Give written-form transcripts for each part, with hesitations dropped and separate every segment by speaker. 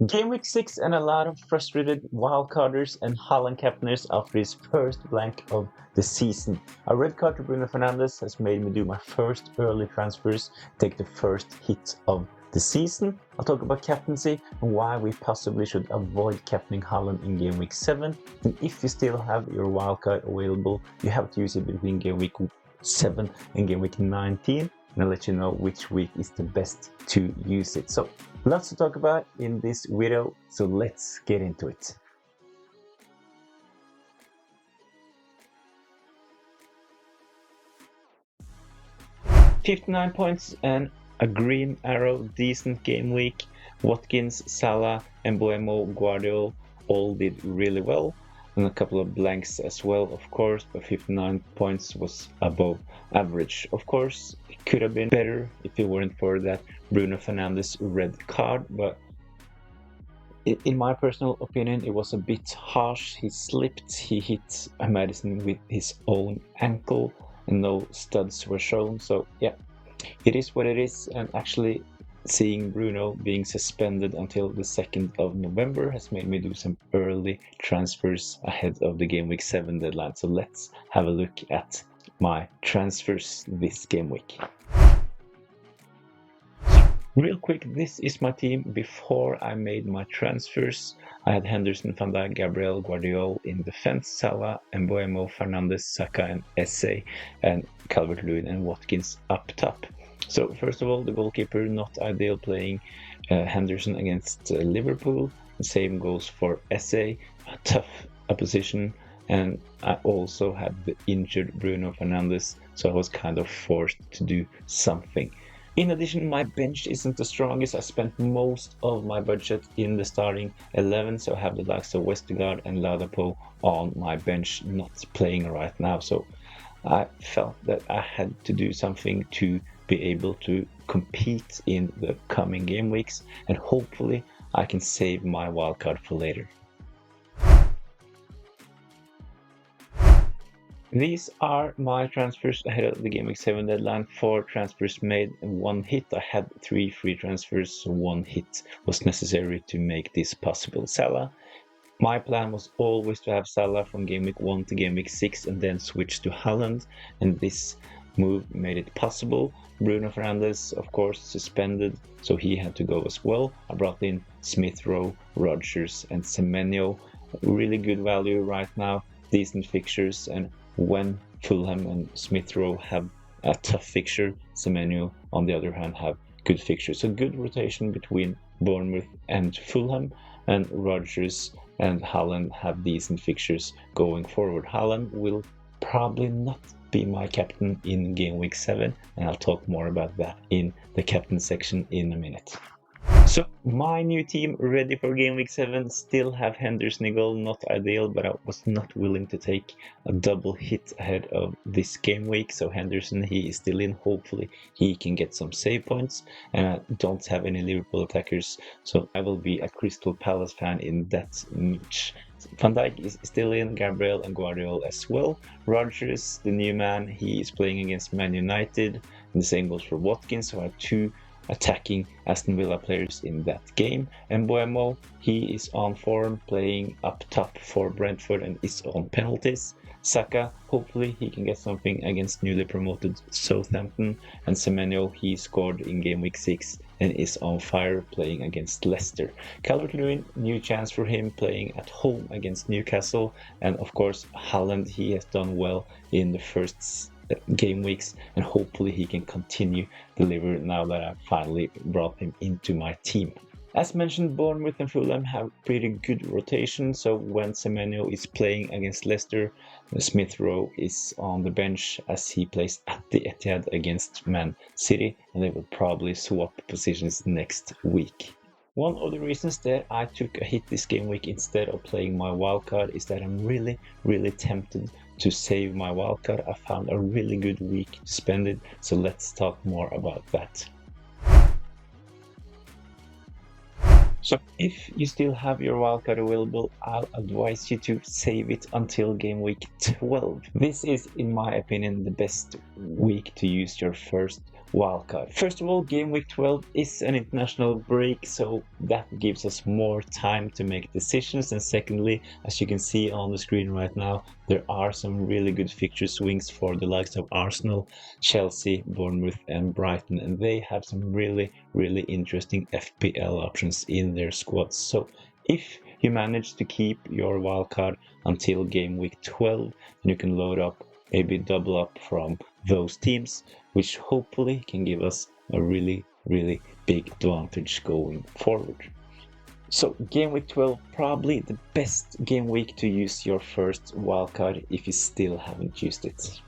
Speaker 1: Game week 6 and a lot of frustrated wildcarders and Haaland captainers after his first blank of the season. A red card to Bruno Fernandes has made me do my first early transfers, take the first hit of the season. I'll talk about captaincy and why we possibly should avoid captaining Haaland in game week 7. And if you still have your wildcard available, you have to use it between game week 7 and game week 19. And I'll let you know which week is the best to use it. So lots to talk about in this video, so let's get into it. $59 points and a green arrow, decent game week. Watkins, Salah, Mbeumo, Guardiola all did really well. And a couple of blanks as well, of course, but 59 points was above average. Of course, it could have been better if it weren't for that Bruno Fernandes red card, but in my personal opinion, it was a bit harsh. He slipped, he hit Madison with his own ankle, and no studs were shown. So yeah, it is what it is, and actually seeing Bruno being suspended until the 2nd of November has made me do some early transfers ahead of the game week 7 deadline. So let's have a look at my transfers this game week. Real quick, this is my team before I made my transfers. I had Henderson, Van Dijk, Gabriel, Guardiola in defense, Salah, Mbeumo, Fernandes, Saka and Esse, and Calvert-Lewin and Watkins up top. So first of all, the goalkeeper, not ideal, playing Henderson against Liverpool. The same goes for Esse, a tough opposition. And I also had the injured Bruno Fernandes, so I was kind of forced to do something. In addition, my bench isn't the strongest. I spent most of my budget in the starting 11, so I have the likes of Westergaard and Ladapo on my bench, not playing right now. So I felt that I had to do something to be able to compete in the coming game weeks, and hopefully I can save my wildcard for later. These are my transfers ahead of the game week 7 deadline. 4 transfers made and 1 hit. I had 3 free transfers, so 1 hit was necessary to make this possible. Salah. My plan was always to have Salah from game week 1 to game week 6 and then switch to Haaland, and this move made it possible. Bruno Fernandes, of course, suspended, so he had to go as well. I brought in Smith Rowe, Rodgers and Semenyo. Really good value right now, decent fixtures, and when Fulham and Smith Rowe have a tough fixture, Semenyo on the other hand have good fixtures. So good rotation between Bournemouth and Fulham, and Rodgers and Haaland have decent fixtures going forward. Haaland will probably not be my captain in game week 7, and I'll talk more about that in the captain section in a minute. So my new team ready for game week 7, still have Henderson in goal, not ideal, but I was not willing to take a double hit ahead of this game week. So Henderson, he is still in, hopefully he can get some save points, and I don't have any Liverpool attackers, so I will be a Crystal Palace fan in that match. Van Dijk is still in, Gabriel and Guardiola as well. Rodgers, the new man, he is playing against Man United, and the same goes for Watkins, so I have 2 attacking Aston Villa players in that game. And Mbeumo, he is on form, playing up top for Brentford and is on penalties. Saka, hopefully he can get something against newly promoted Southampton. And Semenyo, he scored in game week 6 and is on fire, playing against Leicester. Calvert-Lewin, new chance for him, playing at home against Newcastle. And of course Haaland, he has done well in the first game weeks, and hopefully he can continue deliver now that I finally brought him into my team. As mentioned, Bournemouth and Fulham have pretty good rotation, so when Semenyo is playing against Leicester, Smith Rowe is on the bench as he plays at the Etihad against Man City, and they will probably swap positions next week. One of the reasons that I took a hit this game week instead of playing my wildcard is that I'm really tempted to save my wildcard. I found a really good week to spend it, so let's talk more about that. So if you still have your wildcard available, I'll advise you to save it until game week 12. This is, in my opinion, the best week to use your first Wildcard. First of all, game week 12 is an international break, so that gives us more time to make decisions. And secondly, as you can see on the screen right now, there are some really good fixture swings for the likes of Arsenal, Chelsea, Bournemouth and Brighton, and they have some really interesting FPL options in their squads. So if you manage to keep your wildcard until game week 12, then you can load up, maybe double up from those teams, which hopefully can give us a really big advantage going forward. So game week 12, probably the best game week to use your first wildcard if you still haven't used it.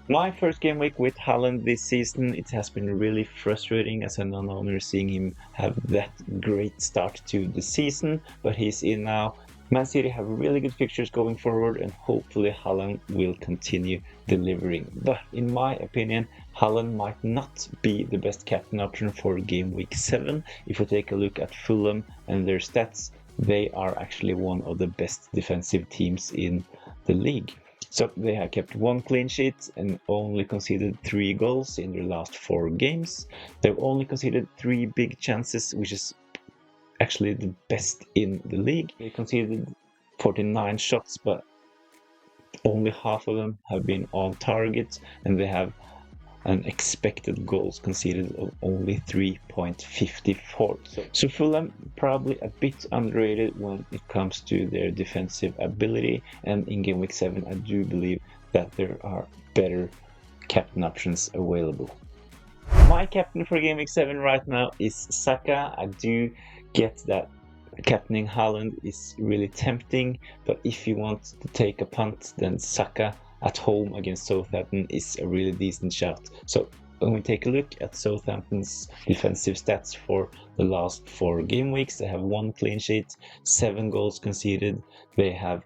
Speaker 1: My first game week with Haaland this season, it has been really frustrating as a non-owner seeing him have that great start to the season, but he's in now. Man City have really good fixtures going forward, and hopefully Haaland will continue delivering. But in my opinion, Haaland might not be the best captain option for game week 7. If we take a look at Fulham and their stats, they are actually one of the best defensive teams in the league. So they have kept 1 clean sheet and only conceded 3 goals in their last 4 games. They've only conceded 3 big chances, which is actually the best in the league. They conceded 49 shots, but only half of them have been on target, and they have an expected goals conceded of only 3.54. So Fulham probably a bit underrated when it comes to their defensive ability, and in game week 7 I do believe that there are better captain options available. My captain for game week 7 right now is Saka. I do get that captaining Haaland is really tempting, but if you want to take a punt, then Saka at home against Southampton is a really decent shot. So when we take a look at Southampton's defensive stats for the last 4 game weeks, they have 1 clean sheet, 7 goals conceded, they have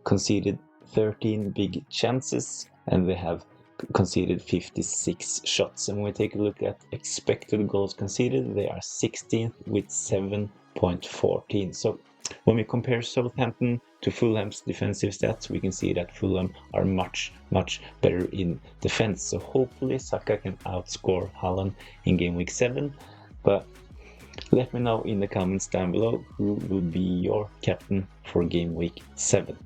Speaker 1: conceded 13 big chances, and they have conceded 56 shots. And when we take a look at expected goals conceded, they are 16th with 7.14. So when we compare Southampton to Fulham's defensive stats, we can see that Fulham are much better in defense. So hopefully Saka can outscore Haaland in game week 7. But let me know in the comments down below who will be your captain for game week 7.